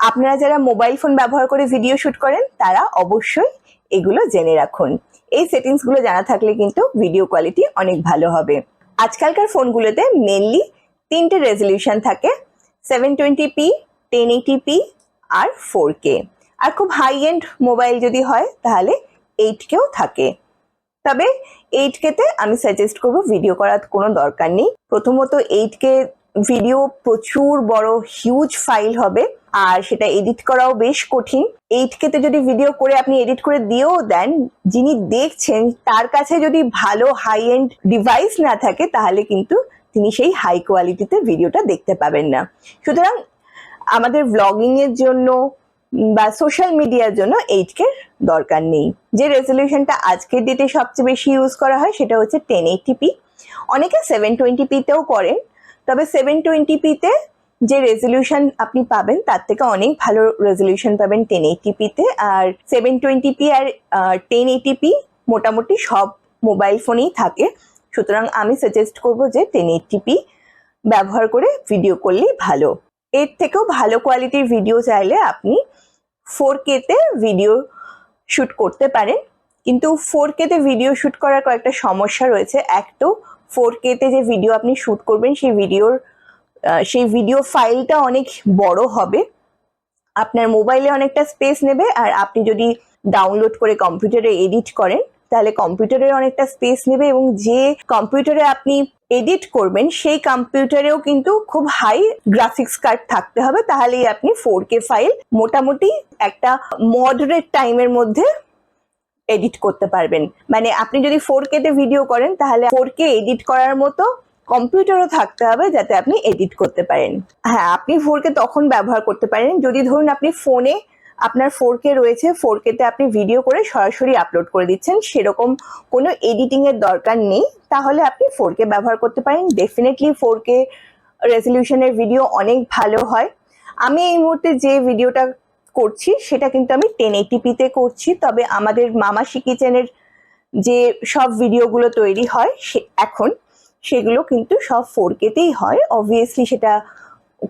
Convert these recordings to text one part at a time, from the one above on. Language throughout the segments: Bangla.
আপনারা যারা মোবাইল ফোন ব্যবহার করে ভিডিও শুট করেন তারা অবশ্যই এগুলো জেনে রাখুন। এই সেটিংসগুলো জানা থাকলে কিন্তু ভিডিও কোয়ালিটি অনেক ভালো হবে। আজকালকার ফোনগুলোতে মেনলি 3টে রেজলিউশন থাকে, 720p, 1080p আর 4K। আর খুব হাই এন্ড মোবাইল যদি হয় তাহলে 8Kও থাকে। তবে 8K তে আমি সাজেস্ট করব ভিডিও করার কোনো দরকার নেই। প্রথমত 8K ভিডিও প্রচুর বড় হিউজ ফাইল হবে, আর সেটা এডিট করাও বেশ কঠিন। 8K তে যদি ভিডিও করে আপনি এডিট করে দিয়েও দেন, যিনি দেখছেন তার কাছে যদি ভালো হাই এন্ড ডিভাইস না থাকে তাহলে কিন্তু তিনি সেই হাই কোয়ালিটিতে ভিডিওটা দেখতে পাবেন না। সুতরাং আমাদের ব্লগিং এর জন্য বা সোশ্যাল মিডিয়ার জন্য 8K দরকার নেই। যে রেজলিউশনটা আজকের ডেটে সবচেয়ে বেশি ইউজ করা হয় সেটা হচ্ছে 1080p। অনেকে 720p তেও করেন, তবে 720p তে যে রেজলিউশন আপনি পাবেন তার থেকে অনেক ভালো রেজলিউশন পাবেন 1080p তে। আর 720p আর 1080p মোটামুটি সব মোবাইল ফোনেই থাকে। সুতরাং আমি সাজেস্ট করব যে 1080p ব্যবহার করে ভিডিও করলেই ভালো। এর থেকেও ভালো কোয়ালিটির ভিডিও চাইলে আপনি 4K তে ভিডিও শুট করতে পারেন, কিন্তু 4K তে ভিডিও শুট করার কয়েকটা সমস্যা রয়েছে। এক তো 4K তে যে ভিডিও আপনি শুট করবেন সেই ভিডিও ফাইলটা অনেক বড় হবে, আপনার মোবাইলে অনেকটা স্পেস নেবে। আর আপনি যদি ডাউনলোড করে কম্পিউটারে এডিট করেন তাহলে কম্পিউটারের অনেকটা স্পেস নেবে, এবং যে কম্পিউটারে আপনি এডিট করবেন সেই কম্পিউটারেও কিন্তু খুব হাই গ্রাফিক্স কার্ড থাকতে হবে, তাহলেই আপনি 4K ফাইল মোটামুটি একটা মডারেট টাইমের মধ্যে এডিট করতে পারবেন। মানে আপনি যদি 4K তে ভিডিও করেন তাহলে 4K এডিট করার মতো কম্পিউটারও থাকতে হবে যাতে আপনি এডিট করতে পারেন। হ্যাঁ, আপনি 4K তখন ব্যবহার করতে পারেন যদি ধরুন আপনি ফোনে আপনার 4K রয়েছে, 4K তে আপনি ভিডিও করে সরাসরি আপলোড করে দিচ্ছেন, সেরকম কোনো এডিটিং এর দরকার নেই, তাহলে আপনি 4K ব্যবহার করতে পারেন। ডেফিনেটলি 4K রেজলিউশনের ভিডিও অনেক ভালো হয়। আমি এই মুহূর্তে যে ভিডিওটা করছি সেটা কিন্তু আমি 1080p তে করছি, তবে আমাদের মামাসি কিচেনের যে সব ভিডিওগুলো তৈরি হয় এখন সেগুলো কিন্তু সব 4K তেই হয়। অবভিয়াসলি সেটা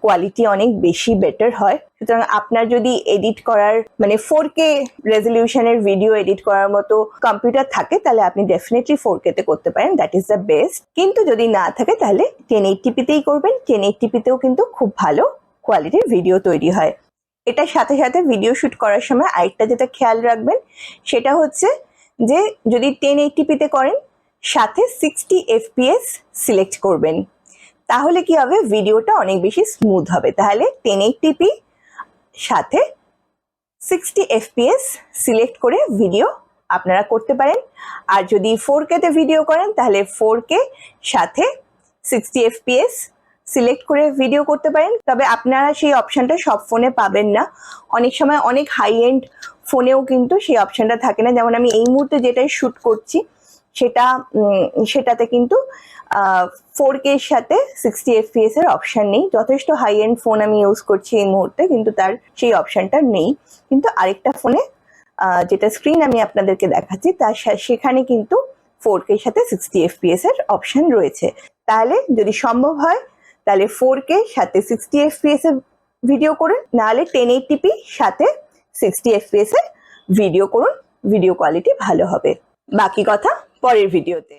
কোয়ালিটি অনেক বেশি বেটার হয়। সুতরাং আপনার যদি এডিট করার মানে 4K রেজলিউশনের ভিডিও এডিট করার মতো কম্পিউটার থাকে তাহলে আপনি ডেফিনেটলি 4K তে করতে পারেন, দ্যাট ইজ দ্য বেস্ট। কিন্তু যদি না থাকে তাহলে 1080p তেই করবেন। 1080p তেও কিন্তু খুব ভালো কোয়ালিটির ভিডিও তৈরি হয়। এটার সাথে সাথে ভিডিও শুট করার সময় আরেকটা যেটা খেয়াল রাখবেন সেটা হচ্ছে যে যদি 1080p তে করেন সাথে 60 fps সিলেক্ট করবেন, তাহলে কি হবে, ভিডিওটা অনেক বেশি স্মুথ হবে। তাহলে 1080p সাথে 60 fps সিলেক্ট করে ভিডিও আপনারা করতে পারেন। আর যদি 4K তে ভিডিও করেন তাহলে 4K সাথে 60 fps সিলেক্ট করে ভিডিও করতে পারেন। তবে আপনারা সেই অপশনটা সব ফোনে পাবেন না, অনেক সময় অনেক হাই এন্ড ফোনেও কিন্তু সেই অপশনটা থাকে না। যেমন আমি এই মুহূর্তে যেটাই শুট করছি সেটাতে কিন্তু 4K এর সাথে 60 fps এর অপশন নেই। যথেষ্ট হাই এন্ড ফোন আমি ইউজ করছি এই মুহূর্তে, কিন্তু তার সেই অপশনটা নেই। কিন্তু আরেকটা ফোনে যেটা স্ক্রিন আমি আপনাদেরকে দেখাচ্ছি তার সেখানে কিন্তু 4K এর সাথে 60 fps এর অপশন রয়েছে। তাহলে যদি সম্ভব হয় তাহলে 4K সাথে 60 fps এর ভিডিও করুন, নাহলে 1080p সাথে 60 fps এর ভিডিও করুন, ভিডিও কোয়ালিটি ভালো হবে। বাকি কথা পরের ভিডিওতে।